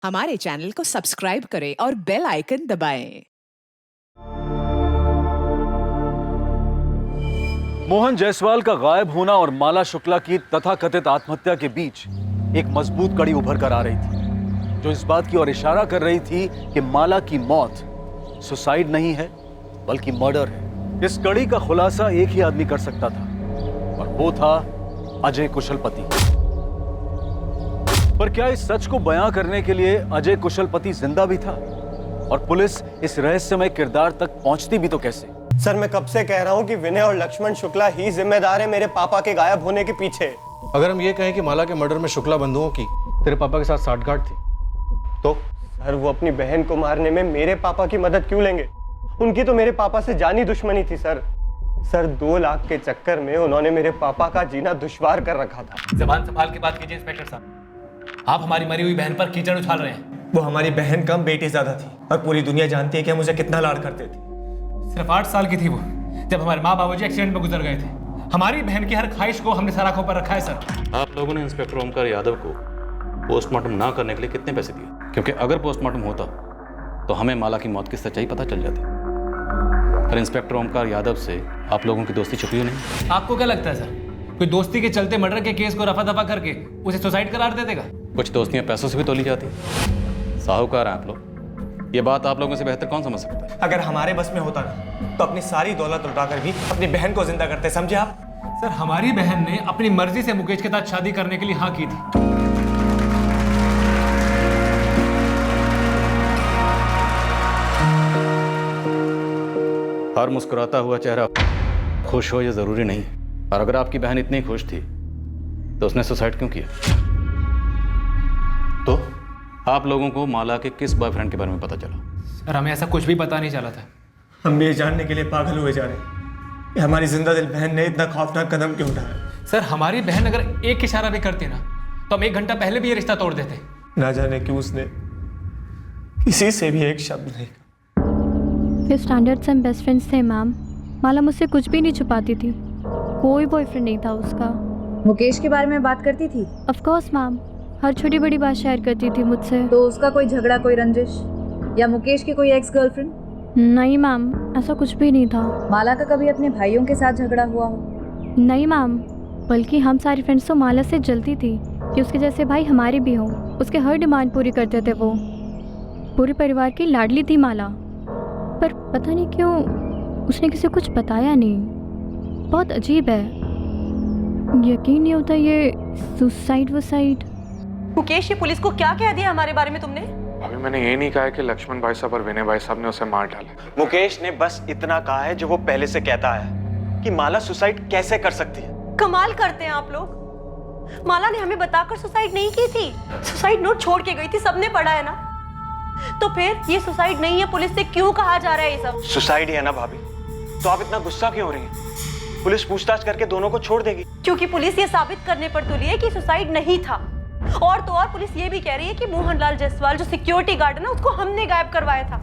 हमारे चैनल को सब्सक्राइब करें और बेल आइकन दबाएं। मोहन जायसवाल का गायब होना और माला शुक्ला की तथाकथित आत्महत्या के बीच एक मजबूत कड़ी उभर कर आ रही थी, जो इस बात की ओर इशारा कर रही थी कि माला की मौत सुसाइड नहीं है बल्कि मर्डर है। इस कड़ी का खुलासा एक ही आदमी कर सकता था और वो था अजय कुशलपति। पर क्या इस सच को बयां करने के लिए अजय कुशलपति जिंदा भी था? और पुलिस इस रहस्यमय किरदार तक पहुंचती भी तो कैसे? सर, मैं कब से कह रहा हूं कि विनय और लक्ष्मण शुक्ला ही जिम्मेदार है मेरे पापा के गायब होने के पीछे। अगर हम ये कहें कि माला के मर्डर में शुक्ला बंधुओं की तेरे पापा के साथ साठगांठ थी तो? सर, वो अपनी बहन को मारने में मेरे पापा की मदद क्यों लेंगे? उनकी तो मेरे पापा से जानी दुश्मनी थी सर। 2 लाख के चक्कर में उन्होंने मेरे पापा का जीना दुश्वार कर रखा था। जबान संभाल के बात कीजिए इंस्पेक्टर साहब। आप हमारी मरी हुई बहन पर कीचड़ उछाल रहे हैं। वो हमारी बहन कम बेटी ज्यादा थी और पूरी दुनिया जानती है कि हम उसे कितना लाड करते थे। सिर्फ 8 साल की थी वो जब हमारे माँ बाबूजी एक्सीडेंट में गुजर गए थे। हमारी बहन की हर ख्वाहिश को हमने सर आंखों पर रखा है सर। आप लोगों ने इंस्पेक्टर ओमकार यादव को पोस्टमार्टम ना करने के लिए कितने पैसे दिए? क्योंकि अगर पोस्टमार्टम होता तो हमें माला की मौत की सच्चाई पता चल जाती। पर इंस्पेक्टर ओमकार यादव से आप लोगों की दोस्ती छुपी हुई नहीं। आपको क्या लगता है सर, कोई दोस्ती के चलते मर्डर के केस को रफा दफा करके उसे सुसाइड करार दे देगा? कुछ दोस्तियां पैसों से भी तोली जाती। साहूकार हैं आप लोग, ये बात आप लोगों से बेहतर कौन समझ सकता है? अगर हमारे बस में होता ना तो अपनी सारी दौलत लुटाकर भी अपनी बहन को जिंदा करते, समझे आप? सर, हमारी बहन ने अपनी मर्जी से मुकेश के साथ शादी करने के लिए हाँ की थी। हर मुस्कुराता हुआ चेहरा खुश हो ये जरूरी नहीं। और अगर आपकी बहन इतनी खुश थी तो उसने सुसाइड क्यों किया? तो आप लोगों को माला के किस बॉयफ्रेंड के बारे में पता चला? सर, हमें ऐसा कुछ भी पता नहीं चला था। हम भी ये जानने के लिए पागल हुए जा रहे हैं कि हमारी जिंदा दिल बहन ने इतना खौफनाक कदम क्यों उठाया। सर, हमारी बहन अगर एक इशारा भी करती ना तो हम 1 घंटा पहले भी ये रिश्ता तोड़ देते। ना जाने क्यों उसने किसी से भी एक शब्द नहीं। फिर स्टैंडर्ड से हम बेस्ट फ्रेंड्स थे मैम। माला मुझसे कुछ भी नहीं छुपाती थी। कोई बॉयफ्रेंड नहीं था उसका। मुकेश के बारे में बात करती थी? ऑफ कोर्स मैम, हर छोटी बड़ी बात शेयर करती थी मुझसे। तो उसका कोई झगड़ा, कोई रंजिश या मुकेश की कोई एक्स गर्लफ्रेंड? नहीं मैम, ऐसा कुछ भी नहीं था। माला का कभी अपने भाइयों के साथ झगड़ा हुआ हो? नहीं मैम, बल्कि हम सारी फ्रेंड्स तो माला से जलती थी कि उसके जैसे भाई हमारे भी हों। उसके हर डिमांड पूरी करते थे वो। पूरे परिवार की लाडली थी माला। पर पता नहीं क्यों उसने किसी को कुछ बताया नहीं। बहुत अजीब है, यकीन नहीं होता ये सुसाइड वुसाइड। मुकेश, ये पुलिस को क्या कह दिया हमारे बारे में तुमने? अभी मैंने ये नहीं कहा है कि लक्ष्मण भाई साहब और विनय भाई साहब ने उसे मार डाला। मुकेश ने बस इतना कहा है जो वो पहले से कहता है कि माला सुसाइड कैसे कर सकती है। कमाल करते हैं आप लोग। माला ने हमें बताकर सुसाइड नहीं की थी, सुसाइड नोट छोड़ के गई थी, सबने पढ़ा है ना। तो फिर ये सुसाइड नहीं है, पुलिस से क्यों कहा जा रहा है ये सब? सुसाइड ही है ना भाभी, तो आप इतना गुस्सा क्यों हो रही हैं? पुलिस पूछताछ करके दोनों को छोड़ देगी। क्योंकि पुलिस ये साबित करने पर तुली है कि सुसाइड नहीं था। और तो और पुलिस ये भी कह रही है कि मोहनलाल जायसवाल जो सिक्योरिटी गार्ड है ना, उसको हमने गायब करवाया था।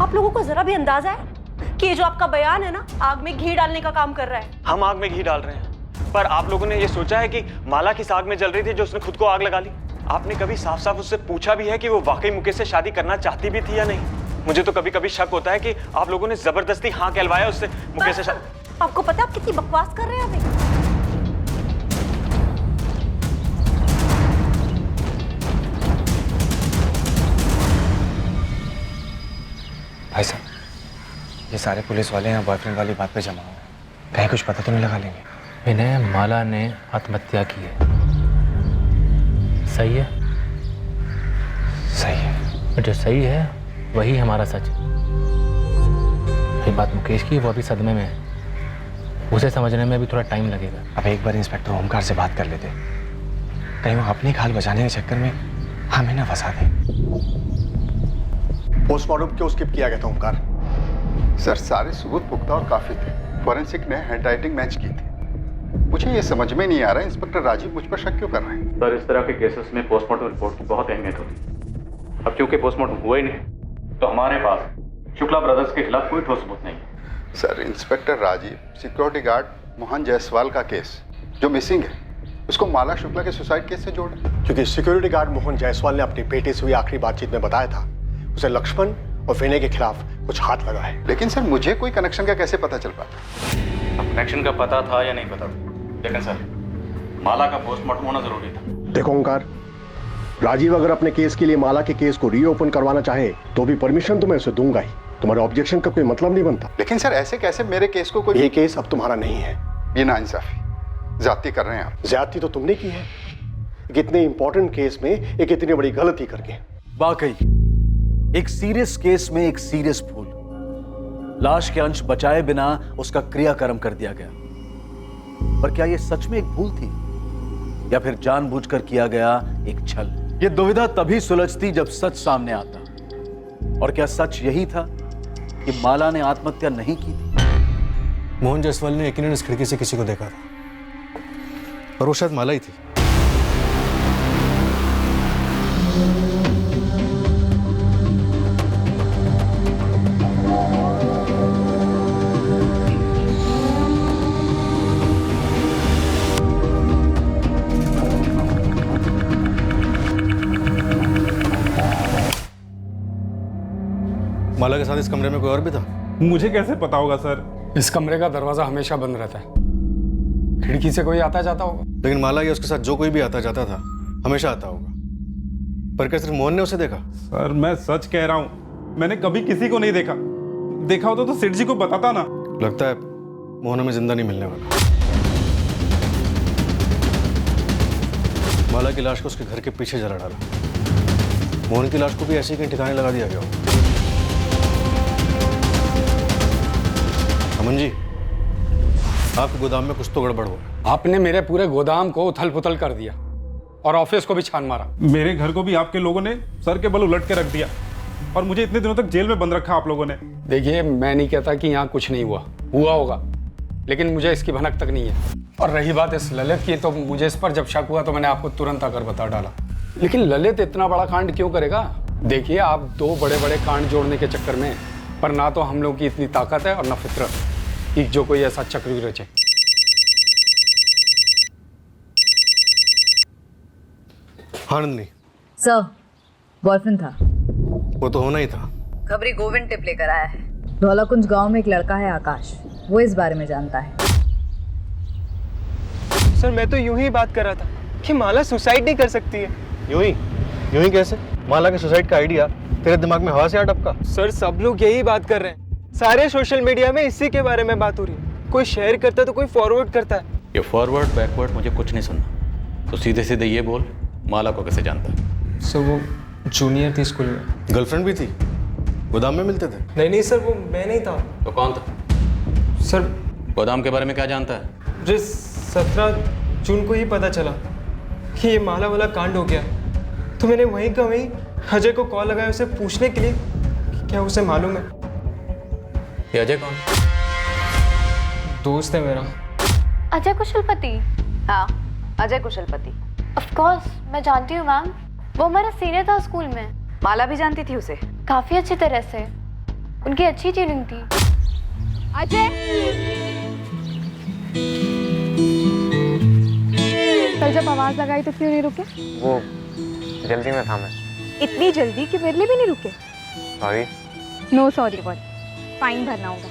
आप लोगों को जरा भी अंदाजा है कि ये जो आपका बयान है ना, आग में घी डालने का काम कर रहा है? हम आग में घी डाल रहे हैं, पर आप लोगों ने ये सोचा है कि माला किस आग में जल रही थी जो उसने खुद को आग लगा ली? आपने कभी साफ साफ उससे पूछा भी है कि वो वाकई मुकेश से शादी करना चाहती भी थी या नहीं? मुझे तो कभी कभी शक होता है कि आप लोगों ने जबरदस्ती हाँ कहलवाया उससे मुकेश से शादी। आपको पता है आप कितनी बकवास कर रहे हैं अभी? भाई साहब, ये सारे पुलिस वाले यहाँ बॉयफ्रेंड वाली बात पे जमा हुए हैं, कहीं कुछ पता तो नहीं लगा लेंगे? विनय, माला ने आत्महत्या की है। सही है? सही है। जो सही है वही हमारा सच है। ये बात मुकेश की, वो अभी सदमे में है। उसे समझने में भी थोड़ा टाइम लगेगा। अब एक बार इंस्पेक्टर ओमकार से बात कर लेते, कहीं वो अपनी खाल बचाने के चक्कर में हमें ना फंसा दे। पोस्टमार्टम क्यों स्किप किया गया था ओमकार? सर, सारे सबूत पुख्ता और काफी थे। फॉरेंसिक ने हैंडराइटिंग मैच की थी। मुझे ये समझ में नहीं आ रहा इंस्पेक्टर राजीव मुझ पर शक क्यों कर रहे हैं? सर, इस तरह के केसेस में पोस्टमार्टम रिपोर्ट की बहुत अहमियत होती है। अब क्योंकि पोस्टमार्टम हुआ ही नहीं तो हमारे पास शुक्ला ब्रदर्स के खिलाफ कोई ठोस सबूत नहीं है। Sir, inspector Rajeev security guard Mohan Jaiswal का केस जो मिसिंग है, उसको माला शुक्ला के सुसाइड केस से जोड़ें। क्योंकि सिक्योरिटी गार्ड मोहन जायसवाल ने अपने बेटे से हुई आखिरी बातचीत में बताया था उसे लक्ष्मण और विनय के खिलाफ कुछ हाथ लगा है। लेकिन सर मुझे कोई कनेक्शन का कैसे पता चल पाता? कनेक्शन का पता था या नहीं पता था, लेकिन सर माला का पोस्टमार्टम होना जरूरी था। देखो ओंकार, राजीव अगर अपने केस के लिए माला के केस को रीओपन करवाना चाहे तो भी परमिशन तो मैं उसे दूंगा ही। तुम्हारे ऑब्जेक्शन का कोई मतलब नहीं बनता। लेकिन सर ऐसे कैसे मेरे केस को कोई... ये केस अब तुम्हारा नहीं है। ये नाइंसाफी, ज्यादती कर रहे हैं आप। ज्यादती तो तुमने की है, इतने इंपॉर्टेंट केस में एक इतनी बड़ी गलती करके। वाकई एक सीरियस केस में एक सीरियस भूल, लाश के अंश बचाए बिना उसका क्रियाकर्म कर दिया गया। पर क्या यह सच में एक भूल थी या फिर जानबूझकर किया गया एक छल? यह दुविधा तभी सुलझती जब सच सामने आता। और क्या सच यही था कि माला ने आत्महत्या नहीं की थी? मोहन जायसवाल ने यकीनन इस खिड़की से किसी को देखा था और वो शायद माला ही थी। माला के साथ इस कमरे में कोई और भी था? मुझे कैसे पता होगा सर? इस कमरे का दरवाजा हमेशा बंद रहता है, खिड़की से कोई आता जाता होगा। लेकिन माला या उसके साथ जो कोई भी आता जाता था हमेशा आता होगा। पर क्या सिर्फ मोहन ने उसे देखा? सर मैं सच कह रहा हूँ, मैंने कभी किसी को नहीं देखा। देखा होता तो सेठ जी को बताता ना। लगता है मोहन हमें जिंदा नहीं मिलने वाला। माला की लाश को उसके घर के पीछे जला डाला। मोहन की लाश को भी ऐसे ही कहीं ठिकाने लगा दिया गया हो। अमन जी, आपके गोदाम में कुछ तो गड़बड़ हो। आपने मेरे पूरे गोदाम को उथल पुथल कर दिया और ऑफिस को भी छान मारा। मेरे घर को भी आपके लोगों ने सर के बल उलट के रख दिया और मुझे इतने दिनों तक जेल में बंद रखा आप लोगों ने। देखिए मैं नहीं कहता कि यहाँ कुछ नहीं हुआ होगा, लेकिन मुझे इसकी भनक तक नहीं है। और रही बात इस ललित की, तो मुझे इस पर जब शक हुआ तो मैंने आपको तुरंत आकर बता डाला। लेकिन ललित इतना बड़ा कांड क्यों करेगा? देखिए आप दो बड़े बड़े कांड जोड़ने के चक्कर में, पर ना तो हम लोगों की इतनी ताकत है और ना फितरत कि जो कोई ऐसा चक्र भी रचे। हाँ नंदिनी। सर, बॉयफ्रेंड था। वो तो होना ही था। खबरी गोविंद टिप लेकर आया है। धौलाकुंज गांव में एक लड़का है आकाश, वो इस बारे में जानता है। सर मैं तो यूं ही बात कर रहा था कि माला सुसाइड नहीं कर सकती है। यूं ही कैसे? माला के सुसाइड का आइडिया तेरे दिमाग में हवा से आ टपका? सर सब लोग यही बात कर रहे हैं, सारे सोशल मीडिया में इसी के बारे में बात हो रही है। कोई शेयर करता है तो कोई फॉरवर्ड करता है। ये फॉरवर्ड बैकवर्ड मुझे कुछ नहीं सुनना, तो सीधे सीधे ये बोल, माला को कैसे जानता है? सर वो जूनियर थी स्कूल में। गर्लफ्रेंड भी थी? गोदाम में मिलते थे? नहीं सर, वो मैं नहीं था। तो कौन था? सर गोदाम के बारे में क्या जानता है? मुझे 17 जून को ही पता चला कि ये माला वाला कांड हो गया, तो मैंने वहीं का वहीं अजय को कॉल लगाया उसे पूछने के लिए कि क्या उसे मालूम है। ये अजय कौन? दोस्त है मेरा। अजय कुशलपति? हाँ, अजय कुशलपति। ऑफ कोर्स मैं जानती हूँ मैम, वो हमारा सीनियर था स्कूल में। माला भी जानती थी उसे? काफी अच्छी तरह से, उनकी अच्छी ट्यूनिंग थी। अजय, कल जब आवाज लगाई तो क्यों नहीं रुके? वो जल्दी में था मैं। इतनी जल्दी कि मेरे लिए भी नहीं रुके? Sorry. No sorry word, fine भरना होगा।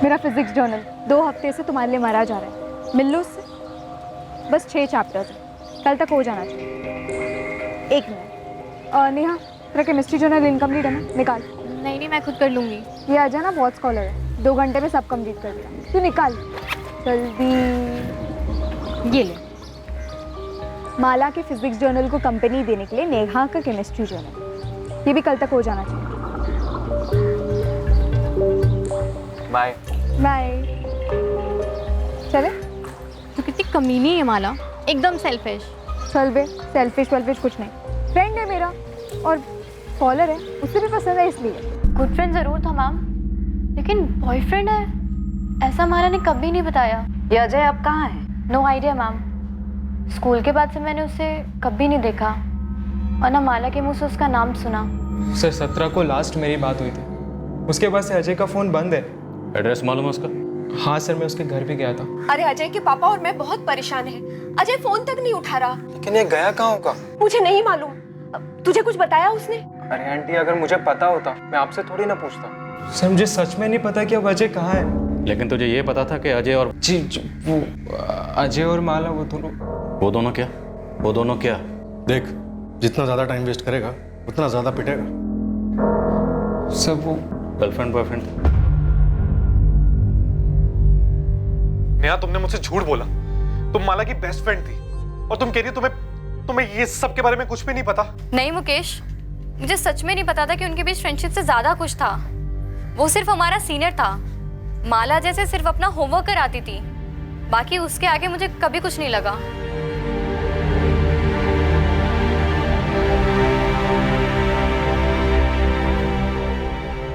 मेरा फिजिक्स जर्नल 2 हफ्ते से तुम्हारे लिए मरा जा रहा है, मिल लो उससे। बस 6 चैप्टर्स है, कल तक हो जाना चाहिए। 1 मिनट। नेहा, तेरा केमिस्ट्री जर्नल इनकम्प्लीट है ना? निकाल। नहीं मैं खुद कर लूँगी। ये आ जाना, बहुत स्कॉलर है, 2 घंटे में सब कंप्लीट कर दिया। तू निकाल जल्दी। ये ले, माला के फिजिक्स जर्नल को कंपनी देने के लिए नेहा का केमिस्ट्री जर्नल, ये भी कल तक हो जाना चाहिए। Bye bye. चले? तो कितनी कमीनी है माला, एकदम सेल्फिश। चल बे, सेल्फिश कुछ नहीं, फ्रेंड है मेरा और फॉलोअर है, उससे भी पसंद है इसलिए। गुड फ्रेंड जरूर था मैम, लेकिन बॉयफ्रेंड है ऐसा माला ने कभी नहीं बताया। ये अजय अब कहाँ है? नो आइडिया मैम, स्कूल के बाद से मैंने उसे कभी नहीं देखा और ना माला के मुंह से उसका नाम सुना। सर 17 को लास्ट मेरी बात हुई थी, उसके बाद से अजय का फोन बंद है। एड्रेस मालूम है उसका? हाँ सर, मैं उसके घर भी गया था। अरे अजय के पापा और मैं बहुत परेशान हैं। अजय फोन तक नहीं उठा रहा। लेकिन ये गया कहाँ होगा? मुझे नहीं मालूम। तुझे कुछ बताया उसने? अरे आंटी, अगर मुझे पता होता मैं आपसे थोड़ी ना पूछता। सर मुझे सच में नहीं पता कि अब अजय कहाँ है। लेकिन तुझे ये पता था कि अजय और जी वो अजय और माला वो दोनों क्या? देख, जितना ज्यादा टाइम वेस्ट करेगा उतना ज्यादा पिटेगा। सब वो गर्लफ्रेंड बॉयफ्रेंड। नेहा, तुमने मुझसे झूठ बोला। तुम माला की बेस्ट फ्रेंड थी और तुम कह रही हो तुम्हें ये सब के बारे में कुछ भी नहीं पता। नहीं मुकेश, मुझे सच में नहीं पता था कि उनके बीच फ्रेंडशिप से ज्यादा कुछ था। वो सिर्फ हमारा सीनियर था। माला जैसे सिर्फ अपना होमवर्क कराती थी, बाकी उसके आगे मुझे कभी कुछ नहीं लगा।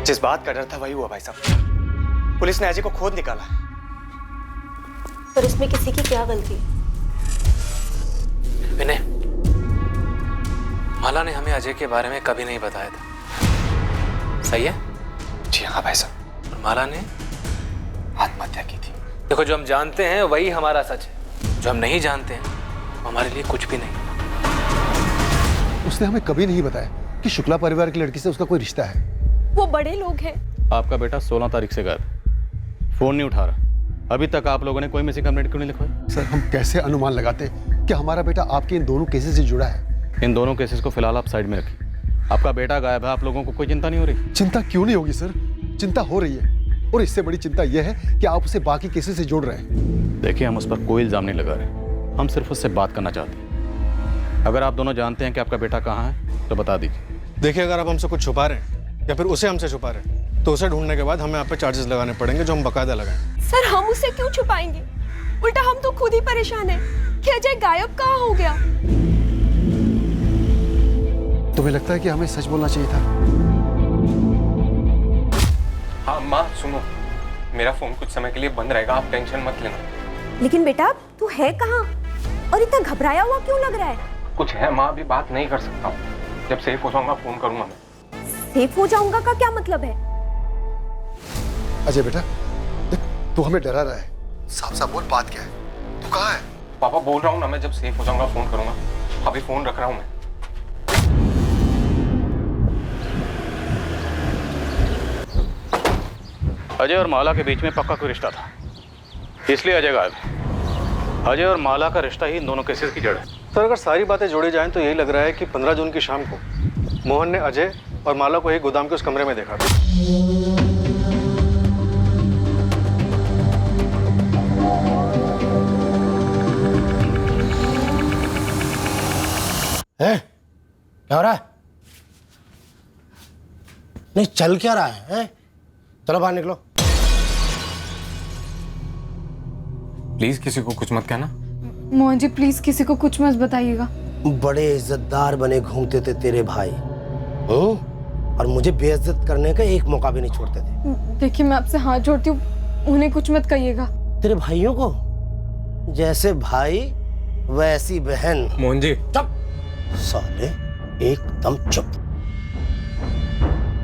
जिस बात का डर था वही हुआ भाई साहब। पुलिस ने अजय को खोद निकाला। पर इसमें किसी की क्या गलती? विनय, माला ने हमें अजय के बारे में कभी नहीं बताया था, सही है? जी हाँ भाई साहब। और माला ने आत्महत्या की थी। देखो, जो हम जानते हैं वही हमारा सच है, जो हम नहीं जानते हैं वो हमारे लिए कुछ भी नहीं। उसने हमें कभी नहीं बताया कि शुक्ला परिवार की लड़की से उसका कोई रिश्ता है। वो बड़े लोग हैं। आपका बेटा 16 तारीख से गायब, फोन नहीं उठा रहा। अभी तक आप लोगों ने कोई मिसिंग कंप्लेंट क्यों नहीं लिखवाई? सर, हम कैसे अनुमान लगाते कि हमारा बेटा आपके इन दोनों केसेस से जुड़ा है? इन दोनों केसेस को फिलहाल आप साइड में रखिए। आपका बेटा गायब है, आप लोगों को कोई चिंता नहीं हो रही? चिंता क्यों नहीं होगी सर, चिंता हो रही है। और इससे बड़ी चिंता यह है कि आप उसे बाकी केसेस से जोड़ रहे हैं। देखिए, हम उस पर कोई इल्जाम नहीं लगा रहे, हम सिर्फ उससे बात करना चाहते हैं। अगर आप दोनों जानते हैं कि आपका बेटा कहाँ है तो बता दीजिए। देखिए, अगर आप हमसे कुछ छुपा रहे हैं या फिर उसे हमसे छुपा रहे हैं तो उसे ढूंढने के बाद हमें आप पे चार्जेस लगाने पड़ेंगे, जो हम बकायदा लगाएंगे। सर, हम उसे क्यों छुपाएंगे? उल्टा हम तो खुद ही परेशान हैं कि अजय गायब कहाँ हो गया। तुम्हें लगता है कि हमें सच बोलना चाहिए था? हाँ माँ, सुनो, मेरा फोन कुछ समय के लिए बंद रहेगा, आप टेंशन मत लेना। लेकिन बेटा, तू है कहाँ और इतना घबराया हुआ क्यों लग रहा है? कुछ है माँ, अभी बात नहीं कर सकता हूँ। जब सेफ हो जाऊंगा फोन करूंगा मैं। सेफ हो जाऊंगा का क्या मतलब है? अजय बेटा, देख, तू हमें डरा रहा है। साफ साफ बोल, बात क्या है? तू कहाँ है? पापा, बोल रहा हूँ ना, मैं जब सेफ हो जाऊंगा फोन करूंगा। अभी फोन रख रहा हूँ मैं। अजय और माला के बीच में पक्का कोई रिश्ता था, इसलिए अजय गायब है। अजय और माला का रिश्ता ही इन दोनों केसेस की जड़ है। सर, अगर सारी बातें जोड़ी जाएं तो यही लग रहा है कि 15 जून की शाम को मोहन ने अजय और माला को एक गोदाम के उस कमरे में देखा था। क्या हो रहा है? नहीं, चल क्या रहा है? चलो बाहर निकलो। प्लीज किसी को कुछ मत कहना। मोहन जी, प्लीज किसी को कुछ मत बताइएगा। बड़े इज्जतदार बने घूमते थे तेरे भाई, और मुझे बेइज्जत करने का एक मौका भी नहीं छोड़ते थे। देखिए, मैं आपसे हाथ जोड़ती हूँ, उन्हें कुछ मत कहिएगा। तेरे भाइयों को जैसे भाई वैसी बहन। मोहन जी, चुप साले, एकदम चुप।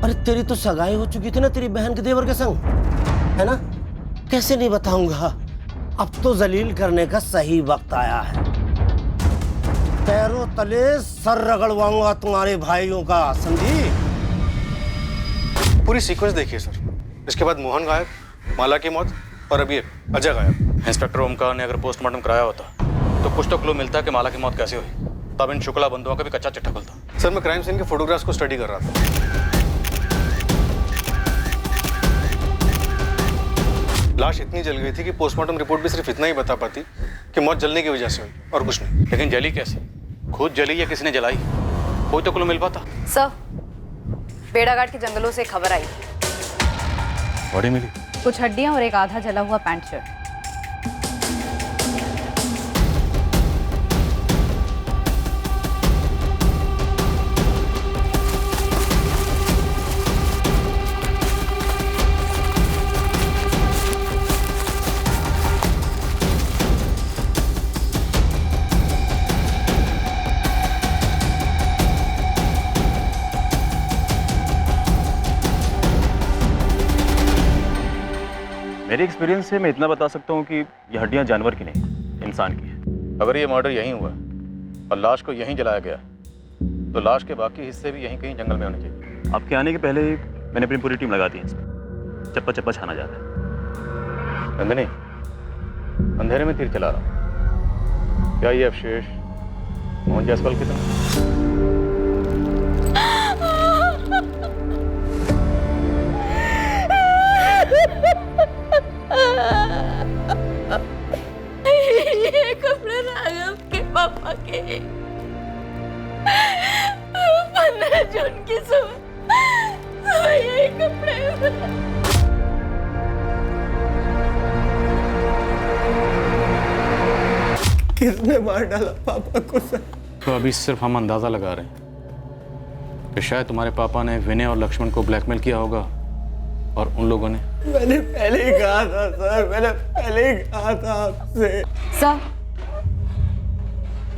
अरे तेरी तो सगाई हो चुकी थी ना तेरी बहन के देवर के संग, है ना? कैसे नहीं बताऊंगा। अब तो जलील करने का सही वक्त आया है। पैरों तले सर रगड़वाऊंगा तुम्हारे भाइयों का, समझी? पूरी सीक्वेंस देखिए सर। इसके बाद मोहन गायब, माला की मौत और अभी अजय गायब। इंस्पेक्टर ओमकार ने अगर पोस्टमार्टम कराया होता तो कुछ तो क्लू मिलता कि माला की मौत कैसे हुई, तब इन शुक्ला बंधुओं का भी कच्चा चिट्ठा खुलता। सर, मैं क्राइम सीन के फोटोग्राफ्स को स्टडी कर रहा था। लाश इतनी जल गई थी कि पोस्टमार्टम रिपोर्ट भी सिर्फ इतना ही बता पाती कि मौत जलने की वजह से हुई और कुछ नहीं। लेकिन जली कैसे? खुद जली या किसी ने जलाई? कोई तो क्लू मिल पाता। सर, बेड़ाघाट के जंगलों से खबर आई, बॉडी मिली, कुछ हड्डियां और एक आधा जला हुआ पैंट शर्ट। मेरे एक्सपीरियंस से मैं इतना बता सकता हूँ कि ये हड्डियाँ जानवर की नहीं, इंसान की है। अगर ये मर्डर यहीं हुआ और लाश को यहीं जलाया गया तो लाश के बाकी हिस्से भी यहीं कहीं जंगल में होने चाहिए। आपके आने के पहले मैंने अपनी पूरी टीम लगा दी है इसमें। चप्पा चप्पा छाना जा रहा है। नंदिनी, अंधेरे में तीर चला रहा हूँ। क्या ये अवशेष मोहन जायसवाल की तरह? ये कपड़े राघव के पापा के 15 जून की सुबह ये कपड़े किसने मार डाला पापा को सर? तो अभी सिर्फ हम अंदाजा लगा रहे हैं कि शायद तुम्हारे पापा ने विनय और लक्ष्मण को ब्लैकमेल किया होगा और उन लोगों ने। मैंने पहले ही कहा था सर, मैंने पहले ही कहा था आपसे। सर,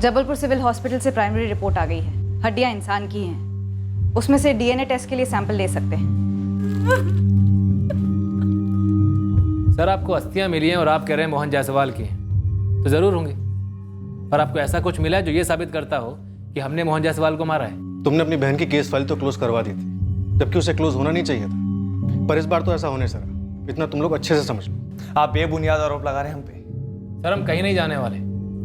जबलपुर सिविल हॉस्पिटल से प्राइमरी रिपोर्ट आ गई है। हड्डियां इंसान की हैं। उसमें से डीएनए टेस्ट के लिए सैंपल ले सकते हैं। सर आपको अस्थियां मिली हैं और आप कह रहे हैं मोहन जायसवाल की हैं, तो जरूर होंगी। और आपको ऐसा कुछ मिला है जो ये साबित करता हो कि हमने मोहन जायसवाल को मारा है। तुमने अपनी बहन की केस फाइल तो क्लोज करवा दी थी, जबकि उसे क्लोज होना नहीं चाहिए था। पर इस बार तो ऐसा होने सर, इतना तुम लोग अच्छे से समझ लो। आप बेबुनियाद आरोप लगा रहे हैं हम पे। सर हम कहीं नहीं जाने वाले,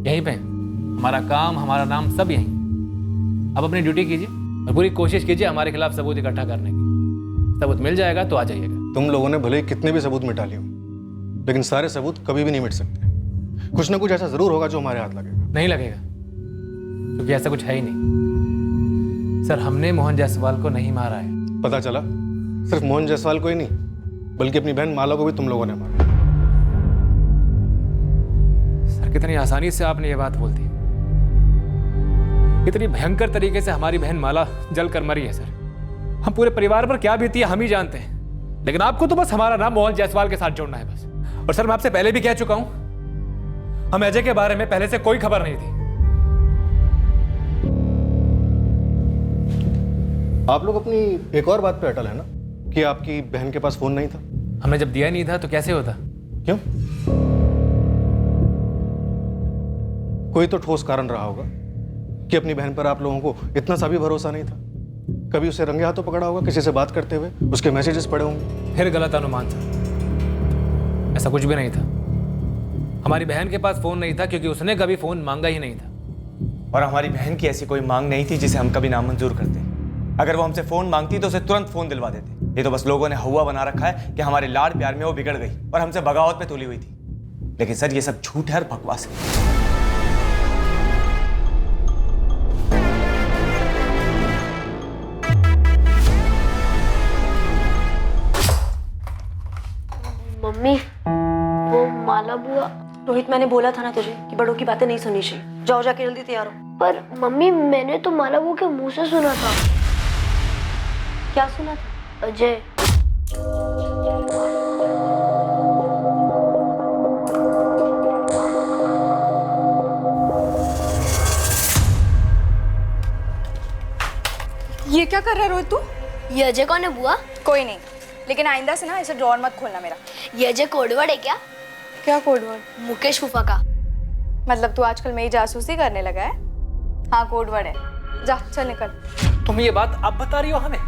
यहीं पे हमारा काम, हमारा नाम सब यहीं। अब अपनी ड्यूटी कीजिए और पूरी कोशिश कीजिए हमारे खिलाफ सबूत इकट्ठा करने की। सबूत मिल जाएगा तो आ जाइएगा। तुम लोगों ने भले ही कितने भी सबूत मिटा लिए हो, लेकिन सारे सबूत कभी भी नहीं मिट सकते। कुछ ना कुछ ऐसा जरूर होगा जो हमारे हाथ लगेगा। नहीं लगेगा, क्योंकि ऐसा कुछ है ही नहीं। सर हमने मोहन जायसवाल को नहीं मारा है। पता चला सिर्फ मोहन जायसवाल को ही नहीं, बल्कि अपनी बहन माला को भी तुम लोगों ने मारा। सर कितनी आसानी से आपने ये बात बोल दी। कितनी भयंकर तरीके से हमारी बहन माला जल कर मरी है सर। हम पूरे परिवार पर क्या बीती है हम ही जानते हैं, लेकिन आपको तो बस हमारा नाम मोहन जायसवाल के साथ जोड़ना है बस। और सर मैं आपसे पहले भी कह चुका हूं, हम अजय के बारे में पहले से कोई खबर नहीं थी। आप लोग अपनी एक और बात पे अटल है ना कि आपकी बहन के पास फोन नहीं था। हमने जब दिया नहीं था तो कैसे होता? क्यों? कोई तो ठोस कारण रहा होगा कि अपनी बहन पर आप लोगों को इतना सा भी भरोसा नहीं था। कभी उसे रंगे हाथों पकड़ा होगा किसी से बात करते हुए, उसके मैसेजेस पढ़े होंगे। फिर गलत अनुमान था, ऐसा कुछ भी नहीं था। हमारी बहन के पास फोन नहीं था क्योंकि उसने कभी फोन मांगा ही नहीं था। और हमारी बहन की ऐसी कोई मांग नहीं थी जिसे हम कभी नामंजूर करते। अगर वो हमसे फोन मांगती तो उसे तुरंत फोन दिलवा देते। ये तो बस लोगों ने हवा बना रखा है कि हमारे लाड प्यार में वो बिगड़ गई और हमसे बगावत पे तुली हुई थी। लेकिन सर ये सब झूठ है और बकवास है। मम्मी, वो माला बुआ। रोहित मैंने बोला था ना तुझे कि बड़ों की बातें नहीं सुननी चाहिए। जाओ जाके जल्दी तैयार हो। पर मम्मी मैंने तो माला बुआ के मुंह से सुना था। क्या सुना था? अजय। ये क्या कर रहा है रोहित तू? ये अजय कौन है बुआ? कोई नहीं, लेकिन आइंदा से ना ऐसे ड्रॉर मत खोलना मेरा। ये अजय कोडवर्ड है क्या? क्या कोडवर्ड? मुकेश फूफा का। मतलब तू आजकल मेरी जासूसी करने लगा है? हाँ कोडवर्ड है। जा चल निकल। तुम ये बात अब बता रही हो हमें?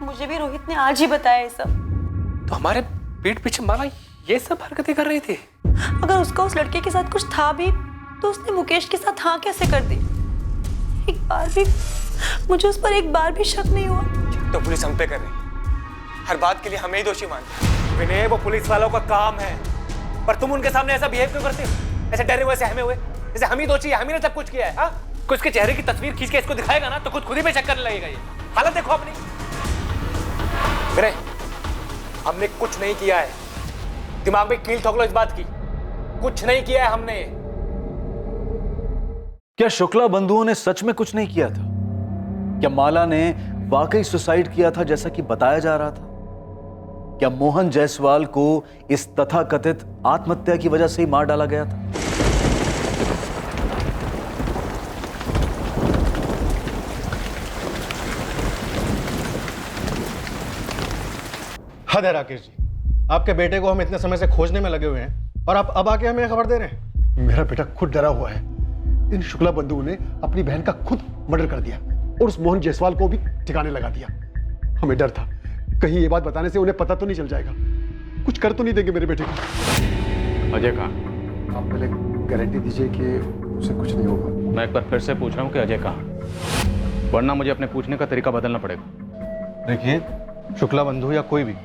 मुझे भी रोहित ने आज ही बताया ये सब। तो हमारे पीठ पीछे माला ये सब हरकतें कर रही थी? अगर उसका उस लड़के के साथ कुछ था भी तो उसने मुकेश के साथ हाँ कैसे कर दी? एक बार भी मुझे उस पर एक बार भी शक नहीं हुआ। तो पुलिस हम पे कर रही है। हर बात के लिए हमें ही दोषी मानते हैं। विनय, वो पुलिस वालों का काम है, पर तुम उनके सामने ऐसा बिहेव क्यों करते हो? ऐसे डरे हुए, सहमे हुए, जैसे हम ही दोषी है, हम ही ने सब कुछ किया है। हाँ, कोई उसके चेहरे की तस्वीर खींच के इसको दिखाएगा ना तो खुद ही पे शक करने लगेगा। ये हालत देखो अपनी। विनय, हमने कुछ नहीं किया है। दिमाग में कील ठोक लो इस बात की। कुछ नहीं किया है हमने। क्या शुक्ला बंधुओं ने सच में कुछ नहीं किया था? क्या माला ने वाकई सुसाइड किया था जैसा कि बताया जा रहा था? क्या मोहन जायसवाल को इस तथाकथित आत्महत्या की वजह से ही मार डाला गया था? हद है राकेश जी, आपके बेटे को हम इतने समय से खोजने में लगे हुए हैं और आप अब आके हमें खबर दे रहे हैं। मेरा बेटा खुद डरा हुआ है। इन शुक्ला बंधुओं ने अपनी बहन का खुद मर्डर कर दिया और उस मोहन जायसवाल को भी ठिकाने लगा दिया। हमें डर था कहीं ये बात बताने से उन्हें पता तो नहीं चल जाएगा, कुछ कर तो नहीं देंगे मेरे बेटे को। अजय कहाँ? आप पहले गारंटी दीजिए कि उसे कुछ नहीं होगा। मैं एक बार फिर से पूछ रहा हूँ कि अजय कहाँ, वरना मुझे अपने पूछने का तरीका बदलना पड़ेगा। देखिए, शुक्ला बंधु या कोई भी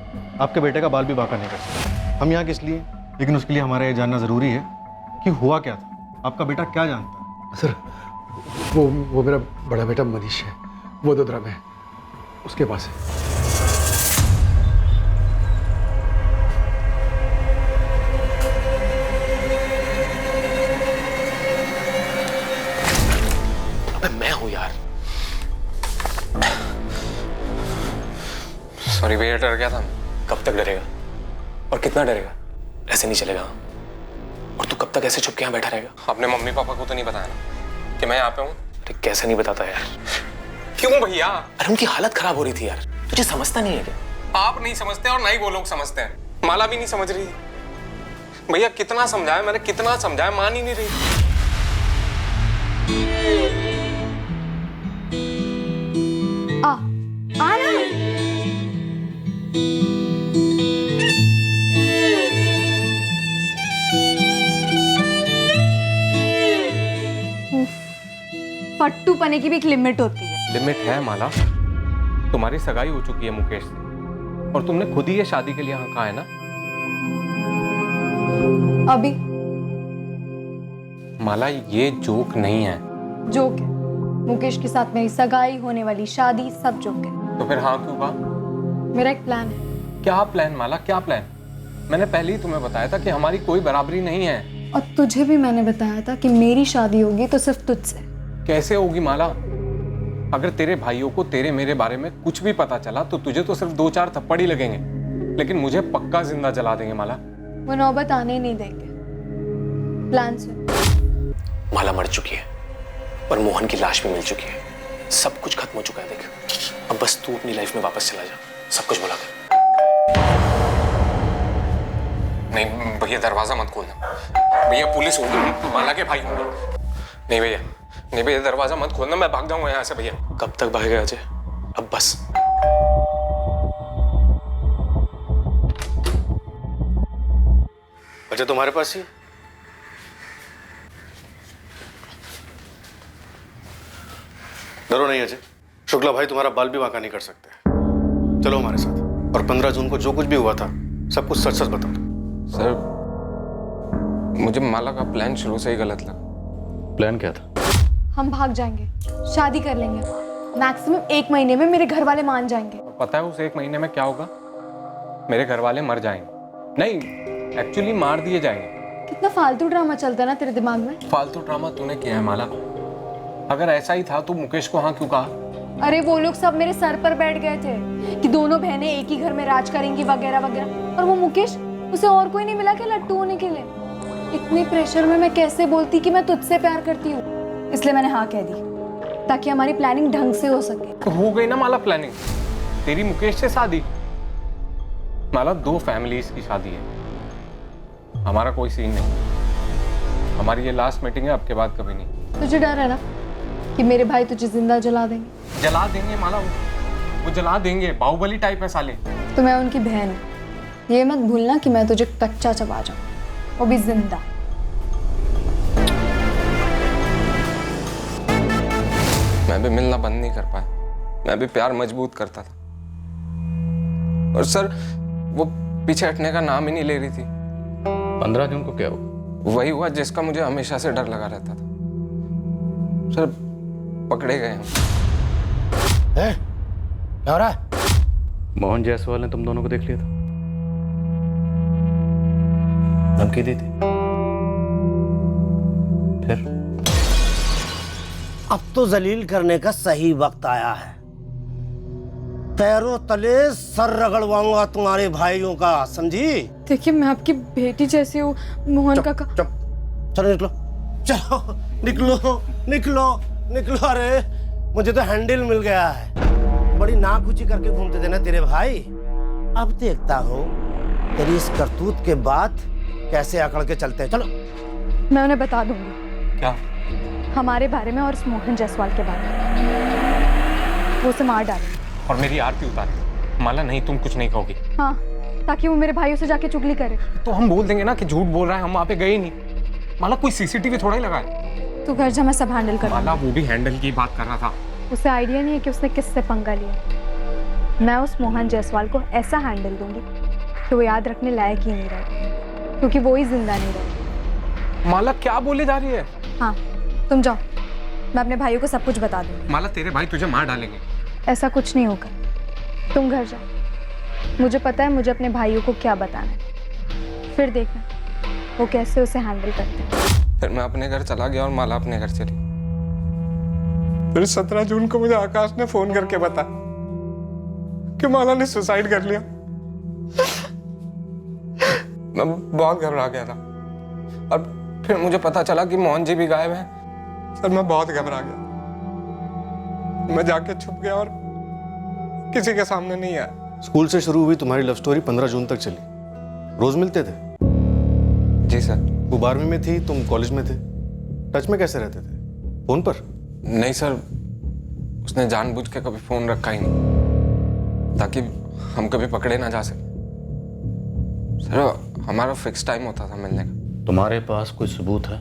आपके बेटे का बाल भी बांका नहीं कर सकता। हम यहाँ किस लिए, लेकिन उसके लिए हमारा ये जानना जरूरी है कि हुआ क्या था, आपका बेटा क्या जानता है। सर वो मेरा बड़ा बेटा मनीष है, वो वडोदरा में है, उसके पास है। अबे मैं हूं यार। सॉरी भैया, डर गया था। कब तक डरेगा और कितना डरेगा? ऐसे नहीं चलेगा। और तू कब तक ऐसे चुप के यहाँ बैठा रहेगा? अपने मम्मी पापा को तो नहीं बताया ना कि मैं यहाँ पे हूँ? अरे कैसे नहीं बताता यार? क्यों भैया? अरे उनकी हालत खराब हो रही थी यार, तुझे समझता नहीं है क्या? आप नहीं समझते और ना ही वो लोग समझते हैं। माला भी नहीं समझ रही। भैया कितना समझाया मैंने, कितना समझाया, मान ही नहीं रही। आ ना। फट्टू पने की भी एक लिमिट होती है। लिमिट है माला। तुम्हारी सगाई हो चुकी है मुकेश से और तुमने खुद ही ये शादी के लिए हाँ कहा है ना। अभी माला ये जोक नहीं है। जोक है। मुकेश के साथ मेरी सगाई, होने वाली शादी, सब जोक है। तो फिर हाँ क्यों कहा? मेरा एक प्लान है। क्या प्लान माला, क्या प्लान? मैंने पहले ही तुम्हें बताया था कि हमारी कोई बराबरी नहीं है। और तुझे भी मैंने बताया था कि मेरी शादी होगी तो सिर्फ तुझसे। कैसे होगी माला? अगर तेरे भाइयों को तेरे मेरे बारे में कुछ भी पता चला तो तुझे तो सिर्फ 2-4 थप्पड़ ही लगेंगे, लेकिन मुझे पक्का जिंदा जला देंगे माला। वो नौबत आने ही नहीं देंगे। प्लान से। माला मर चुकी है और मोहन की लाश भी मिल चुकी है। सब कुछ खत्म हो चुका है। देख, अब बस तू अपनी लाइफ में वापस चला जा, सब कुछ भुला कर। नहीं भैया, दरवाजा मत खोलना। भैया पुलिस होगी, माला के भाई होंगे। नहीं भैया, नहीं भैया, दरवाजा मत खोलना, मैं भाग जाऊंगा यहाँ से भैया। कब तक भागेगा अजय? अब बस। अच्छा तुम्हारे पास ही? डरो नहीं अजय, शुक्ला भाई तुम्हारा बाल भी बांका नहीं कर सकते। चलो हमारे साथ, और 15 जून को जो कुछ भी हुआ था सब कुछ सच सच बता दो। सर मुझे माला का प्लान शुरू से ही गलत लगा। प्लान क्या था? हम भाग जाएंगे, शादी कर लेंगे। मैक्सिमम 1 महीने में मेरे घर वाले मान जाएंगे। पता है उस 1 महीने में क्या होगा? मेरे घर वाले मर जाएंगे। नहीं, एक्चुअली मार दिए जाएंगे। कितना फालतू ड्रामा चलता है ना तेरे दिमाग में। फालतू ड्रामा तूने किया है माला। अगर ऐसा ही था तो मुकेश को हाँ क्यों कहा? अरे वो लोग सब मेरे सर पर बैठ गए थे कि दोनों बहनें एक ही घर में राज करेंगी वगैरह वगैरह, और वो मुकेश, उसे और कोई नहीं मिला क्या लट्टू होने के लिए? इतने प्रेशर में मैं कैसे बोलती कि मैं तुझसे प्यार करती हूँ। इसलिए मैंने हाँ कह दी ताकि हमारी प्लानिंग ढंग से हो सके। तो हो गई ना माला प्लानिंग, तेरी मुकेश से शादी। माला 2 फैमिलीज की शादी है, हमारा कोई सीन नहीं। हमारी ये लास्ट मीटिंग है, अब के बाद कभी नहीं। तुझे डर है ना कि मेरे भाई तुझे जिंदा जला देंगे? जला देंगे माला, वो जला देंगे। बाहुबली टाइप है साले। तो मैं उनकी बहन हूँ, ये मत भूलना कि मैं तुझे कच्चा चबा जाऊँ, वो भी जिंदा। मैं भी मिलना बंद नहीं कर पाया, मैं भी प्यार मजबूत करता था। और सर वो पीछे हटने का नाम ही नहीं ले रही थी। 15 जून को क्या हुआ? वही हुआ जिसका मुझे हमेशा से डर लगा रहता था। सर पकड़े गए हम। क्या हो रहा है? मोहन जायसवाल ने तुम दोनों को देख लिया था, धमकी दी थी। फिर अब तो जलील करने का सही वक्त आया है। पैरों तले सर रगड़वाऊंगा तुम्हारे भाइयों का, समझी? देखिए मैं आपकी बेटी जैसी हूँ। मोहन का चलो निकलो, चलो निकलो निकलो निकलो। अरे मुझे तो हैंडल मिल गया है। बड़ी नाक ऊंची करके घूमते थे ना तेरे भाई। अब देखता हूँ तेरी इस करतूत के बाद कैसे अकड़ के चलते हैं। चलो मैं उन्हें बता दूंगी क्या? हमारे बारे में और उस मोहन जायसवाल के बारे में। वो उसे मार डाले और मेरी आरती उतारे। माला नहीं, तुम कुछ नहीं कहोगी। हाँ, ताकि वो मेरे भाइयों से जाके चुगली करे। तो हम बोल देंगे ना कि झूठ बोल रहा है, हम वहाँ पे गए नहीं। माला कोई सीसीटीवी थोड़ा ही लगा है। तू घर जा, मैं सब हैंडल कर। माला वो भी हैंडल की बात कर रहा था। उसे आइडिया नहीं है कि उसने किससे पंगा लिया। मैं उस मोहन जायसवाल को ऐसा हैंडल दूंगी कि वो याद रखने लायक ही नहीं रहे, क्योंकि वो ही जिंदा नहीं रहे। माला क्या बोले जा रही है? हाँ, तुम जाओ, मैं अपने भाइयों को सब कुछ बता दूंगी। माला तेरे भाई तुझे मार डालेंगे। ऐसा कुछ नहीं होगा, तुम घर जाओ। मुझे पता है मुझे अपने भाइयों को क्या बताना है, फिर देखना वो कैसे उसे हैंडल करते हैं। फिर मैं अपने घर चला गया और माला अपने घर चली। फिर 17 जून को मुझे आकाश ने फोन करके बताया कि माला ने सुसाइड कर लिया। मैं बहुत घबरा गया था और फिर मुझे पता चला कि मोहन जी भी गायब हैं। सर मैं बहुत घबरा गया। मैं जाके छुप गया और किसी के सामने नहीं आया। स्कूल से शुरू हुई तुम्हारी लव स्टोरी 15 जून तक चली। रोज मिलते थे? जी सर। वो 12वीं में थी, तुम कॉलेज में थे। टच में कैसे रहते थे? फोन पर? नहीं सर, उसने जानबूझ के कभी फोन रखा ही नहीं ताकि हम कभी पकड़े ना जा सके। सर हमारा फिक्स टाइम होता था मिलने का। तुम्हारे पास कोई सबूत है